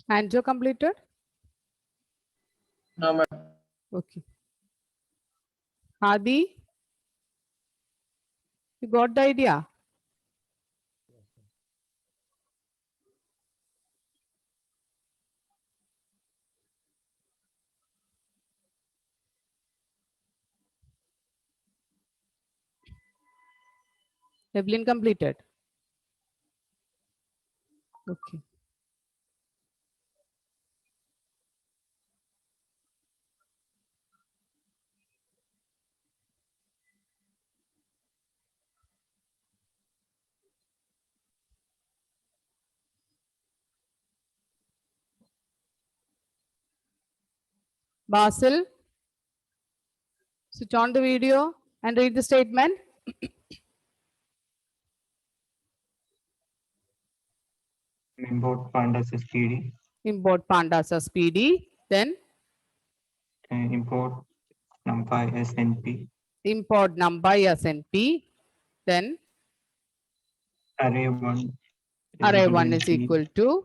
Angio completed? No, ma'am. Okay. Hadi, you got the idea? Evelyn completed? Okay. Basil, switch on the video and read the statement. Import pandas as PD. Import pandas as PD. Then Import numpy as NP. import numpy as NP. Then Array1 array equal to 1 is equal to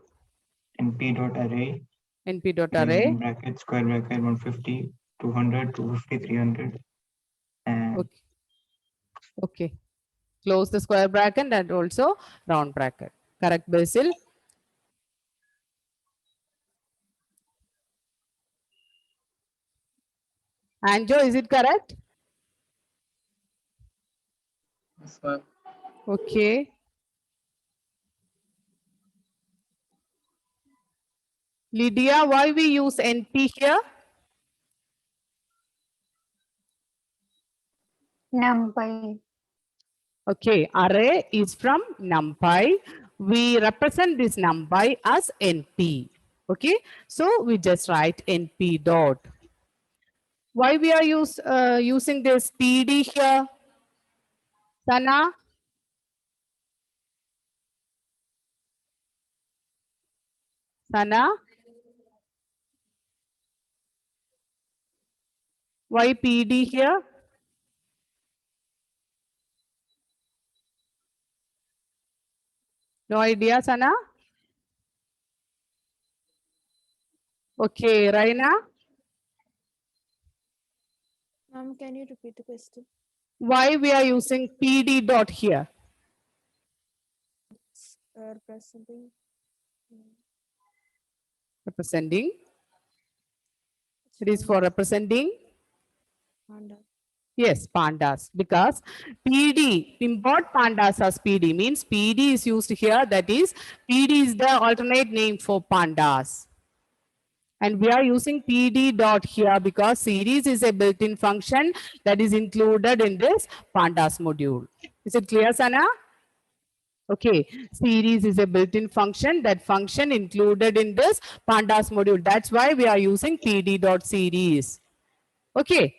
NP dot array. NP dot In array. bracket, square bracket, 150, 200, 250, 300. And Okay. Okay. Close the square bracket and also round bracket. Correct, Basil? Anjo, is it correct? Yes, ma'am. Okay. Lydia, why we use NP here? NumPy. Okay, array is from NumPy. We represent this NumPy as NP. Okay, so we just write NP dot. Why we are using this PD here? Sana? Sana? Why PD here? No idea, Sana? Okay, Raina? Can you repeat the question? Why we are using PD dot here? Representing. Representing. It is for representing. Panda. Yes, pandas, because PD, import pandas as PD means PD is used here. That is, PD is the alternate name for pandas. And we are using PD dot here because series is a built-in function that is included in this pandas module. Is it clear, Sana? Okay, series is a built-in function. That function included in this pandas module. That's why we are using PD dot series. Okay.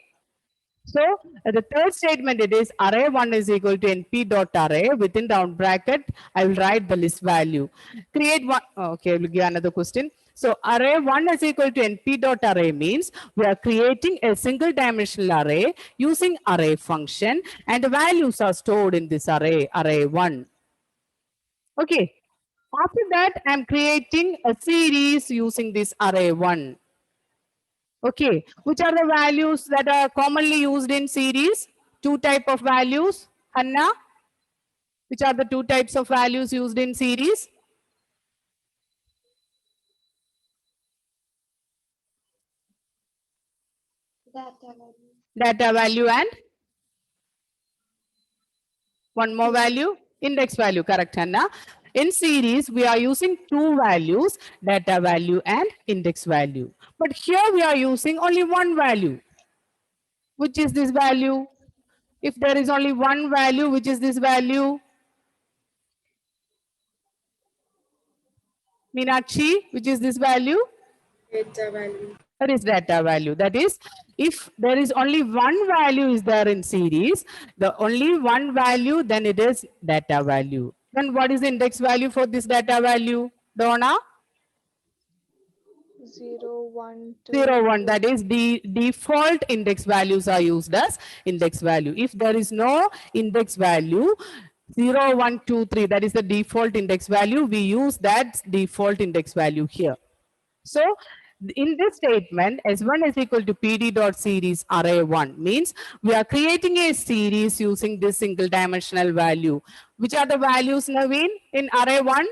So the third statement, it is array 1 is equal to NP dot array. Within round bracket, I will write the list value. Create one. Okay, we'll give another question. So array 1 is equal to NP dot array means we are creating a single dimensional array using array function, and the values are stored in this array, array 1. Okay. After that, I'm creating a series using this array 1. Okay, which are the values that are commonly used in series? Two type of values. Hanna, which are the two types of values used in series? Data value and one more value, index value. Correct, Hanna. In series, we are using two values, data value and index value. But here we are using only one value. Which is this value? If there is only one value, which is this value? Meenakshi, which is this value? Data value. That is data value. That is, if there is only one value is there in series, the only one value, then it is data value. Then what is the index value for this data value, Donna? 0, 1, 2. 0, 1. That is the default index values are used as index value. If there is no index value, 0, 1, 2, 3, that is the default index value. We use that default index value here. So in this statement, S1 is equal to PD dot series array 1 means we are creating a series using this single dimensional value. Which are the values, Naveen, in array 1?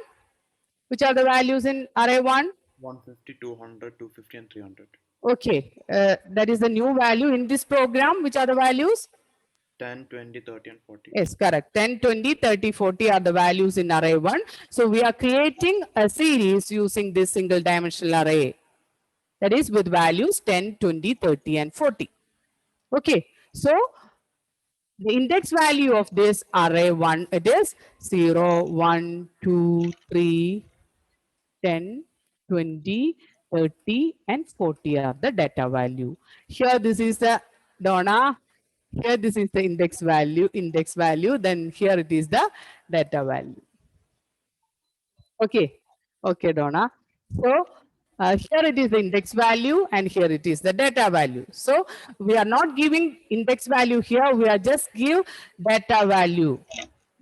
Which are the values in array 1? 150, 200, 250, and 300. Okay, that is the new value in this program. Which are the values? 10, 20, 30, and 40. Yes, correct. 10, 20, 30, 40 are the values in array 1. So we are creating a series using this single dimensional array. That is with values 10, 20, 30, and 40. Okay, so the index value of this array 1, it is 0, 1, 2, 3, 10, 20, 30, and 40 are the data value. Here this is the Donna. Here this is the index value. Then here it is the data value. Okay, okay, Donna. So here it is the index value and here it is the data value. So we are not giving index value here. We are just give data value.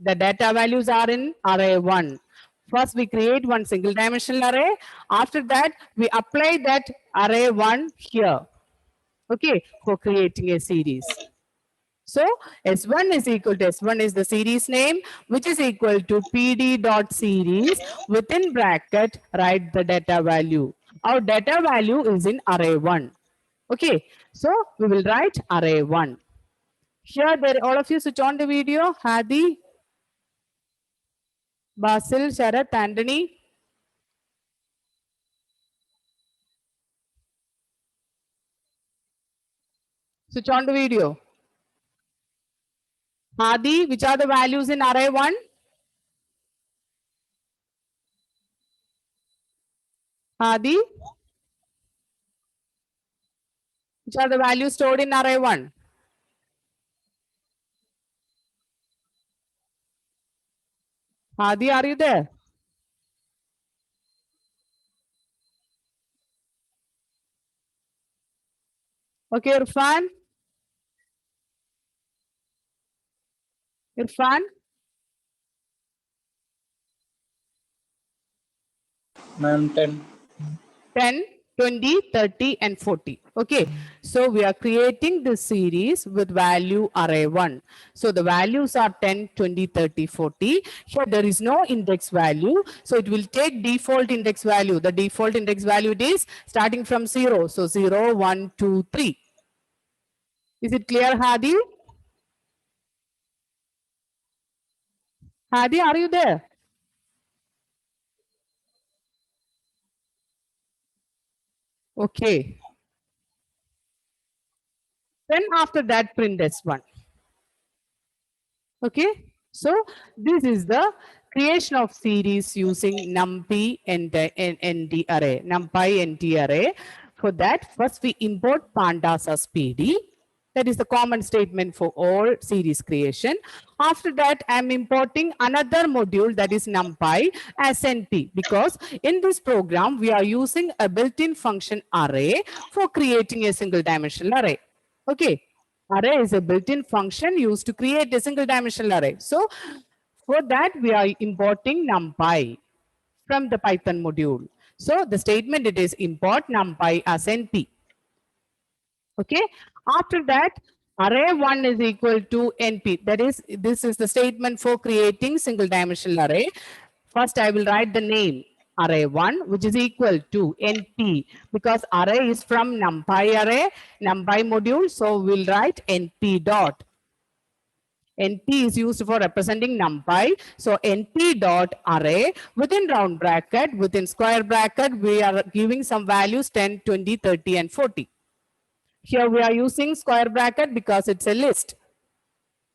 The data values are in array 1. First, we create one single dimensional array. After that, we apply that array 1 here. Okay, for creating a series. So S1 is equal to S1 is the series name, which is equal to PD dot series. Within bracket, write the data value. Our data value is in array 1. Okay, so we will write array 1. Here, there, all of you switch on the video. Hadi, Basil, Sharat, Anthony. Switch on the video. Hadi, which are the values in array 1? Hadi, which are the values stored in array 1? Hadi, are you there? Okay, Irfan. Irfan, Ma'am, 10. 10, 20, 30, and 40. Okay, so we are creating this series with value array 1. So the values are 10, 20, 30, 40. Here there is no index value. So it will take default index value. The default index value is starting from 0. So 0, 1, 2, 3. Is it clear, Hadi? Hadi, are you there? Okay. Then after that, print S1. Okay. So this is the creation of series using NumPy and ND array, NumPy ND array. For that, first we import pandas as PD. That is the common statement for all series creation. After that, I'm importing another module, that is NumPy as NP, because in this program, we are using a built-in function array for creating a single dimensional array. Okay. Array is a built-in function used to create a single dimensional array. So for that, we are importing NumPy from the Python module. So the statement, it is import NumPy as NP. Okay. After that, array 1 is equal to NP. That is, this is the statement for creating single dimensional array. First, I will write the name array 1, which is equal to NP, because array is from NumPy array, NumPy module. So we'll write NP dot. NP is used for representing NumPy. So NP dot array within round bracket, within square bracket, we are giving some values 10, 20, 30, and 40. Here we are using square bracket because it's a list.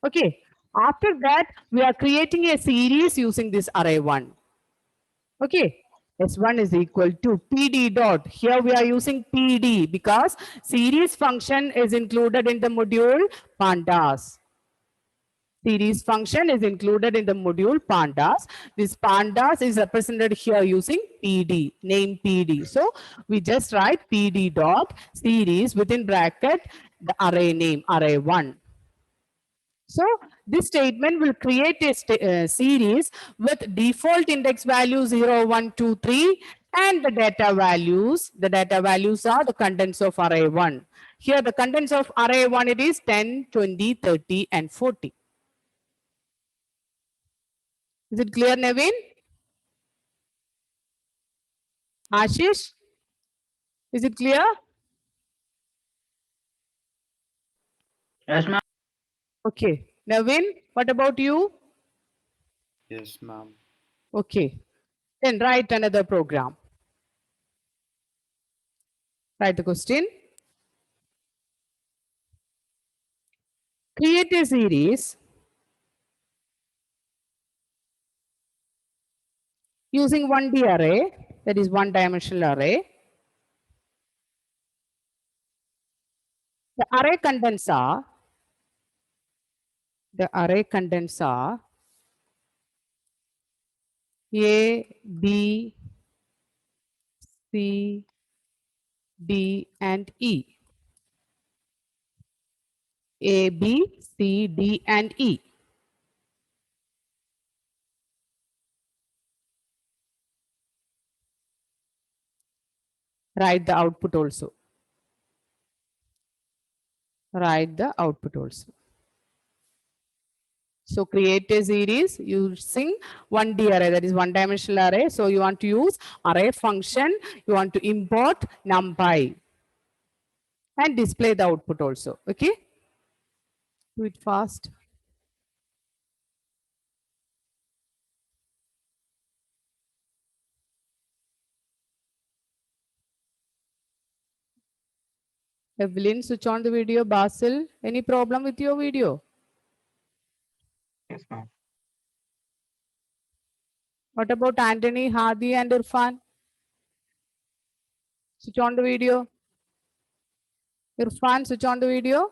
Okay. After that, we are creating a series using this array 1. Okay. S1 is equal to PD dot. Here we are using PD because series function is included in the module pandas. Series function is included in the module pandas. This pandas is represented here using PD, name PD. So we just write PD dot series within bracket the array name, array 1. So this statement will create a series with default index value 0, 1, 2, 3, And the data values are the contents of array 1. Here the contents of array 1, it is 10, 20, 30 and 40. Is it clear, Naveen? Ashish, is it clear? Yes, ma'am. Okay. Naveen, what about you? Yes, ma'am. Okay. Then write another program. Write the question. Create a series using 1D array, that is one dimensional array. The array contents are A, B, C, D and E. A, B, C, D and E. Write the output also. Write the output also. So create a series using 1D array, that is one dimensional array. So you want to use array function, you want to import numpy and display the output also. Okay, do it fast. Evelyn, switch on the video. Basil, any problem with your video? Yes, ma'am. What about Anthony, Hadi and Irfan? Switch on the video. Irfan, switch on the video.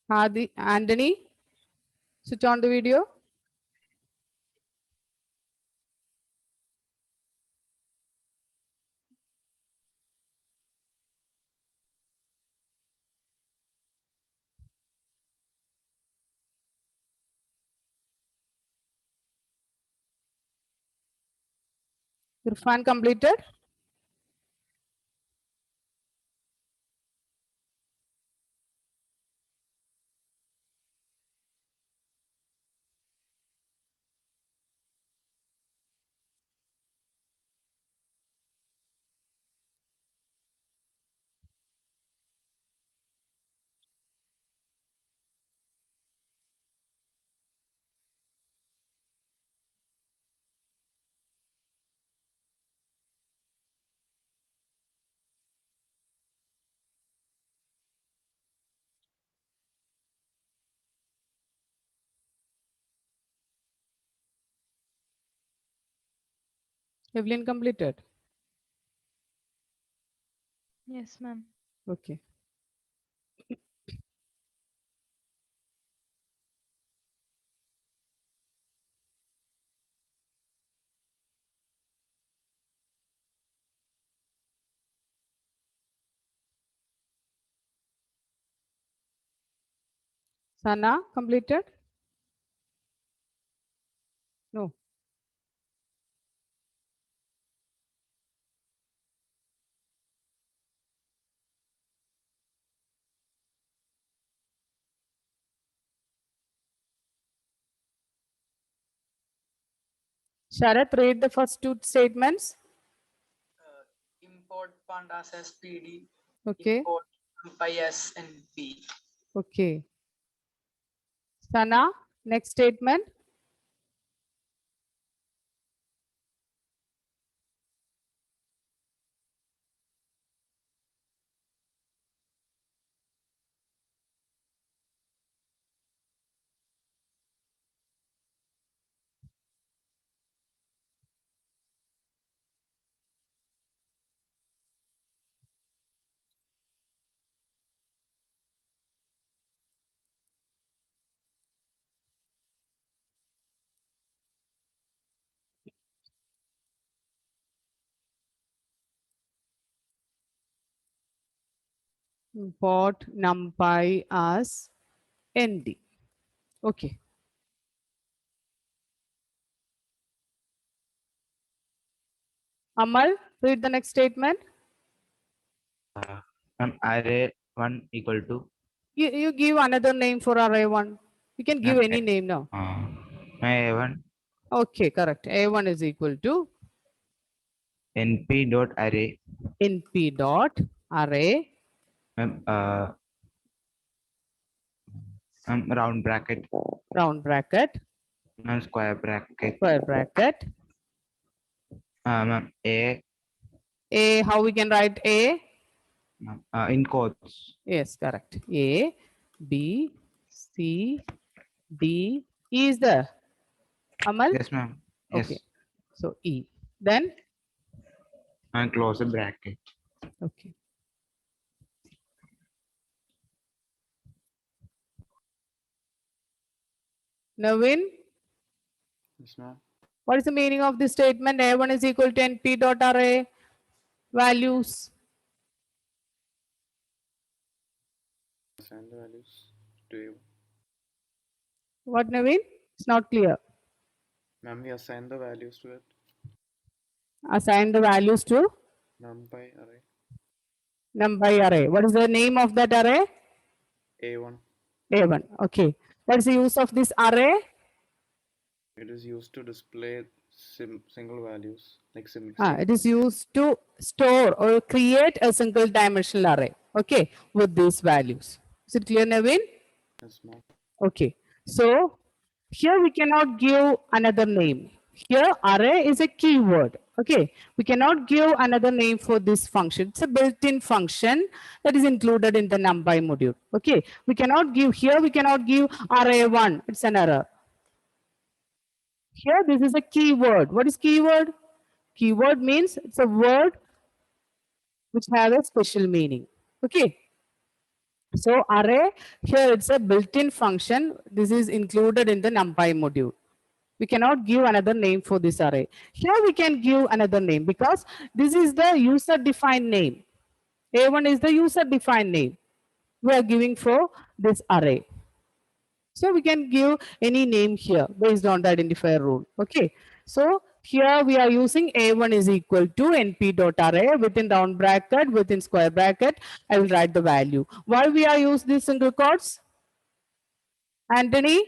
Hadi, Anthony, switch on the video. Irfan completed. Evelyn completed. Yes, ma'am. Okay. Sana completed? No. Sharath, read the first two statements. Import pandas as PD. Okay. Import numpy as NP. Okay. Sana, next statement. Import numpy as ND. Okay. Amal, read the next statement. Array 1 equal to You give another name for array 1. You can give any name now. A1 Okay, correct. A1 is equal to np dot array np dot array round bracket round bracket square bracket square bracket. a How we can write A? in quotes. Yes, correct. A, B, C, D. E is there? Amal? Yes, ma'am. Yes. Okay. So E. Then? And close a bracket. Okay. Navin, Yes, ma'am. what is the meaning of this statement? A1 is equal to NP dot array values. Assign the values to you. What, Navin? It's not clear. Ma'am, we assign the values to it. Assign the values to NumPy array. NumPy array. What is the name of that array? A1. A1. Okay. What is the use of this array? It is used to display single values like It is used to store or create a single dimensional array. Okay, with these values. Is it clear, Navin? Yes, ma'am. Okay. So here we cannot give another name. Here array is a keyword. Okay. We cannot give another name for this function. It's a built-in function that is included in the NumPy module. Okay. We cannot give here. We cannot give array1. It's an error. Here this is a keyword. What is keyword? Keyword means it's a word which has a special meaning. Okay. So array, here it's a built-in function. This is included in the NumPy module. We cannot give another name for this array. Here we can give another name because this is the user-defined name. A1 is the user-defined name we are giving for this array. So we can give any name here based on the identifier rule. Okay. So here we are using A1 is equal to np dot array within round bracket, within square bracket. I will write the value. Why we are use these single quotes? Anthony?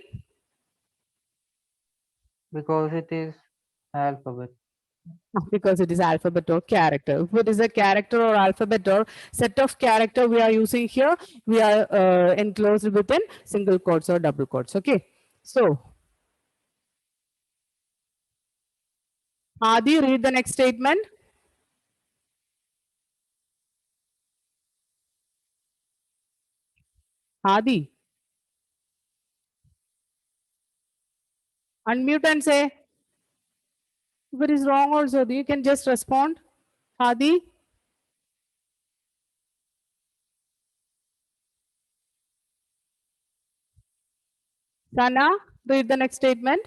Because it is alphabet. Because it is alphabet or character. If it is a character or alphabet or set of character we are using here, we are enclosed within single quotes or double quotes. Okay. So Adi, read the next statement. Adi. Unmute and say. If it is wrong also, you can just respond. Adi. Sana, read the next statement.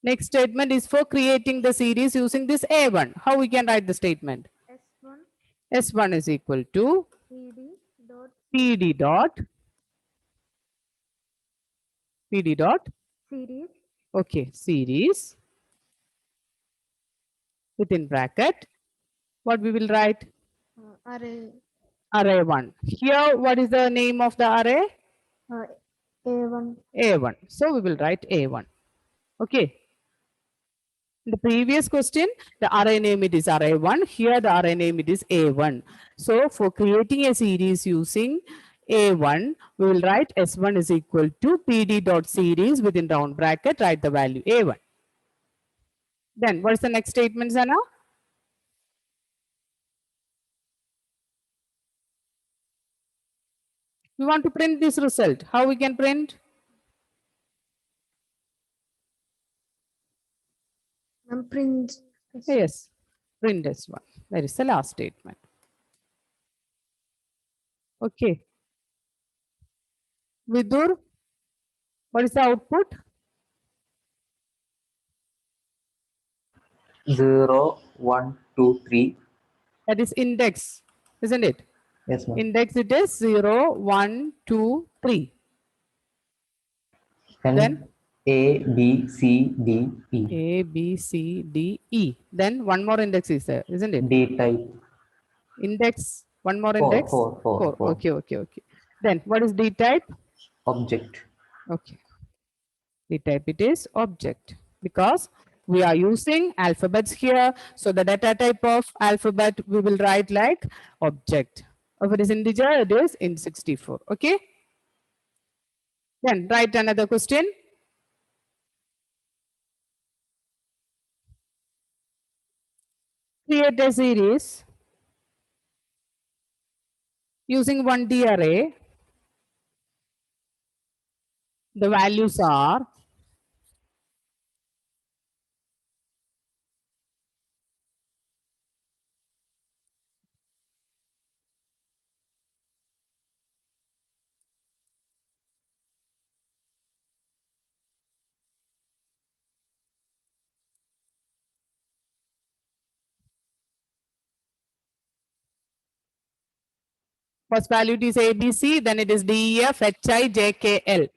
Next statement is for creating the series using this A1. How we can write the statement? S1 S1 is equal to PD dot PD dot PD dot series okay series within bracket. What we will write? array Array 1. Here what is the name of the array? A1 A1. So we will write A1. Okay. In the previous question, the array name it is array1. Here the array name it is A1. So for creating a series using A1, we will write S1 is equal to PD dot series within round bracket, write the value A1. Then what is the next statement, Sana? We want to print this result. How we can print? print Yes, print this one. That is the last statement. Okay. Vidur, what is the output? 0, 1, 2, 3. That is index. isn't it? Yes, ma'am. Index it is 0, 1, 2, 3. And Then A, B, C, D, E. A, B, C, D, E. Then one more index is there, isn't it? D type. Index, one more Four, index? four, four, four. Okay, okay, okay. Then what is D type? Object. Okay. D type it is object because we are using alphabets here. So the data type of alphabet we will write like object. If it is integer, it is in 64. Okay. Then write another question. Create a series using 1D array. The values are first value is ABC, then it is DEF, HI, JKL.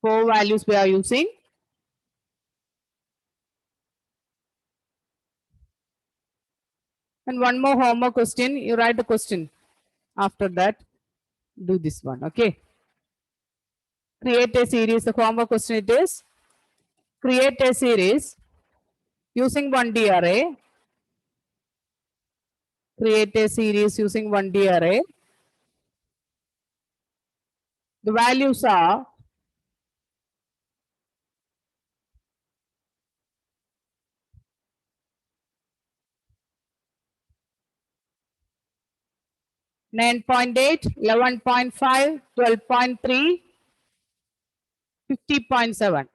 4 values we are using. And one more homework question. You write the question. After that, do this one. Okay. Create a series. The homework question it is create a series using 1D array. Create a series using 1D array. The values are 9.8, 11.5, 12.3, 50.7.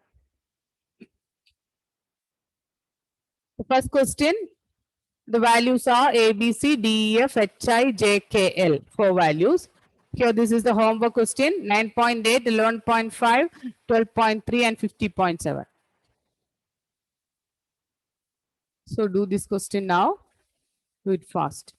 The first question, the values are A, B, C, D, E, F, H, I, J, K, L. 4 values. Here, this is the homework question 9.8, 11.5, 12.3, and 50.7. So, do this question now. Do it fast.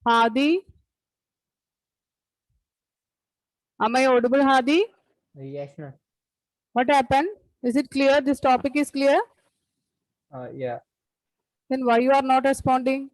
Hadi, am I audible, Hadi? Yes, ma'am. What happened? Is it clear? This topic is clear? Yeah. Then why you are not responding?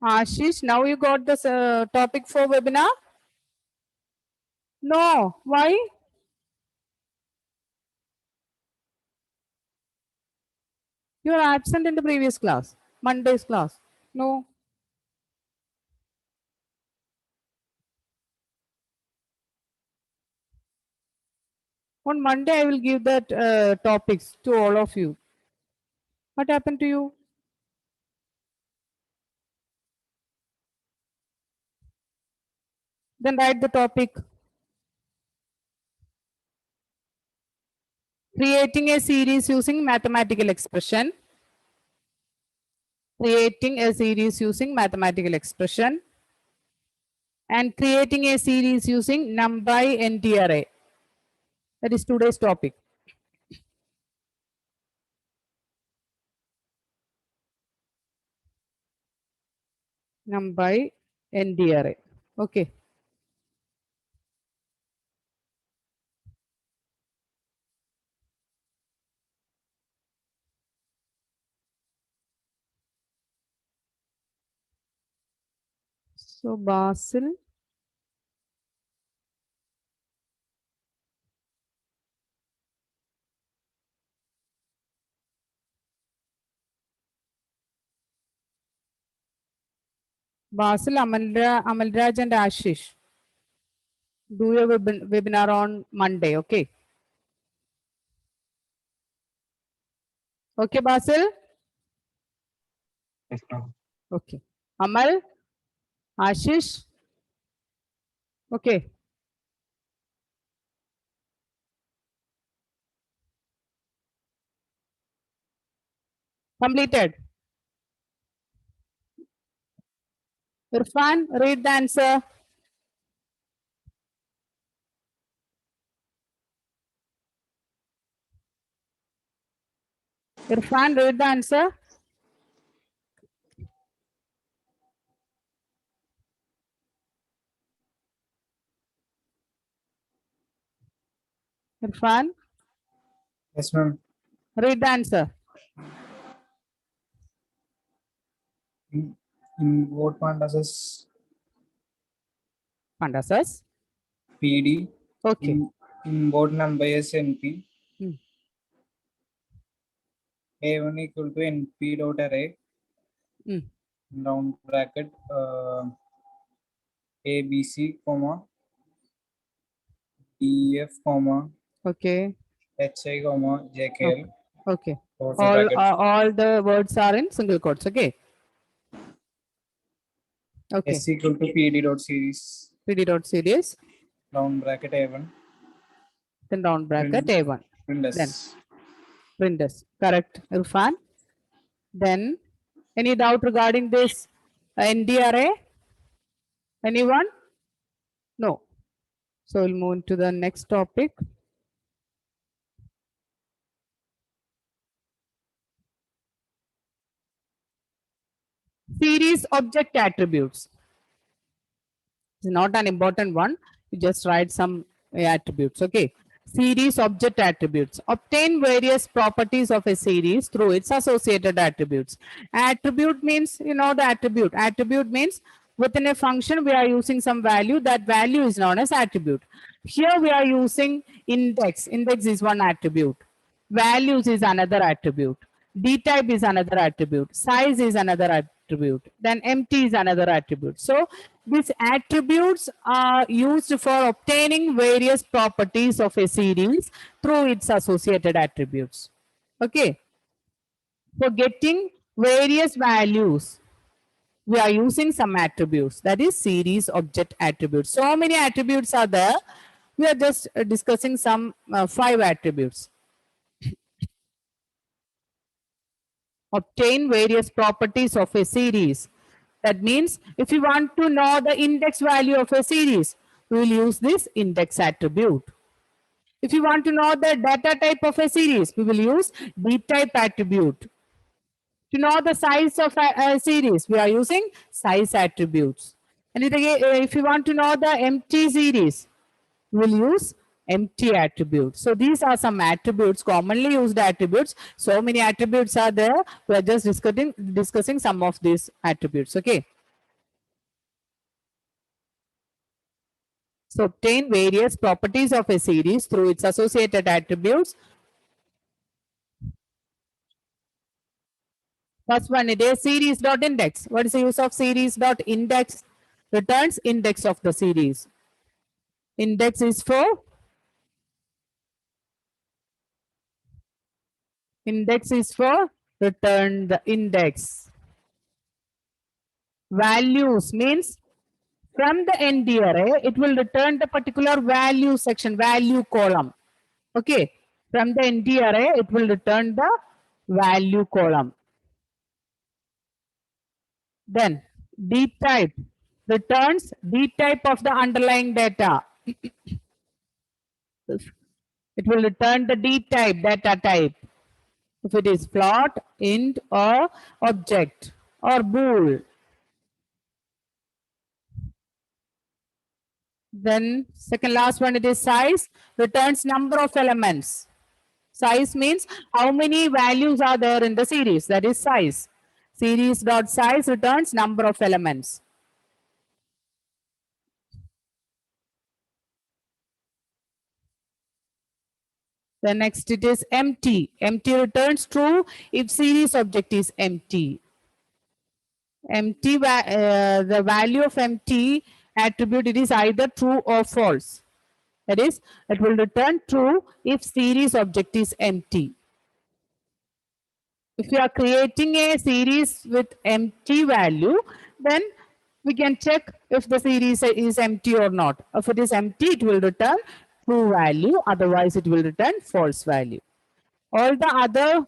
Ashish, now you got the topic for webinar? No. Why? You are absent in the previous class, Monday's class. No. On Monday, I will give that topics to all of you. What happened to you? Then write the topic. Creating a series using mathematical expression. Creating a series using mathematical expression. And creating a series using NumPy NT array. That is today's topic. NumPy NT array. Okay. So Basil. Basil, Amalraj and Ashish. Do your webinar on Monday, okay? Okay, Basil? Yes, ma'am. Okay. Amal, Ashish? Okay. Completed. Irfan, read the answer. Irfan, read the answer. Irfan, Yes, ma'am. read the answer. In what pandas Pandasas. PD. Okay. In board number is NP. Hmm. A1 equal to NP dot array. Hmm. Round bracket ABC, comma DF, comma Okay. HI, comma JKL. Okay. Close All, bracket. all the words are in single quotes. Okay. Okay. S equal to PD dot series. PD dot series. Round bracket A1. Then round bracket A1. Print Then S. print this. Correct, Irfan. Then any doubt regarding this ND array? Anyone? No. So we'll move to the next topic. Series object attributes. It's not an important one. You just write some attributes. Okay. Series object attributes. Obtain various properties of a series through its associated attributes. Attribute means, you know, the attribute. Attribute means within a function we are using some value. That value is known as attribute. Here we are using index. Index is one attribute. Values is another attribute. D type is another attribute. Size is another attribute. Then empty is another attribute. So these attributes are used for obtaining various properties of a series through its associated attributes. Okay. For getting various values, we are using some attributes. That is series object attributes. So many attributes are there. We are just discussing some 5 attributes. Obtain various properties of a series. That means if you want to know the index value of a series, we will use this index attribute. If you want to know the data type of a series, we will use D type attribute. To know the size of a series, we are using size attributes. And if you want to know the empty series, we will use empty attributes. So these are some attributes, commonly used attributes. So many attributes are there. We are just discussing some of these attributes. Okay. So obtain various properties of a series through its associated attributes. First one, it is series.index. What is the use of series.index? Returns index of the series. Index is for return the index. Values means From the empty array, it will return the particular value section, value column. Okay. From the empty array, it will return the value column. Then D type returns D type of the underlying data. It will return the D type, data type. If it is float, int, or object, or bool. Then second last one, it is size, returns number of elements. Size means how many values are there in the series, that is size. Series.size returns number of elements. Then next it is empty. Empty returns true if series object is empty. Empty, the value of empty attribute, it is either true or false. That is, it will return true if series object is empty. If you are creating a series with empty value, then we can check if the series is empty or not. If it is empty, it will return true value. Otherwise, it will return false value. All the other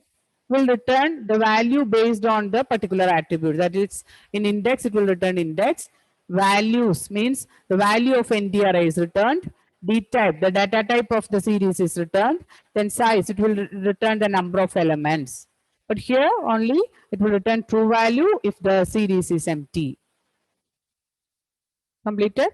will return the value based on the particular attribute. That is, in index, it will return index. Values means the value of empty array is returned. D type, the data type of the series is returned. Then size, it will return the number of elements. But here only it will return true value if the series is empty. Completed?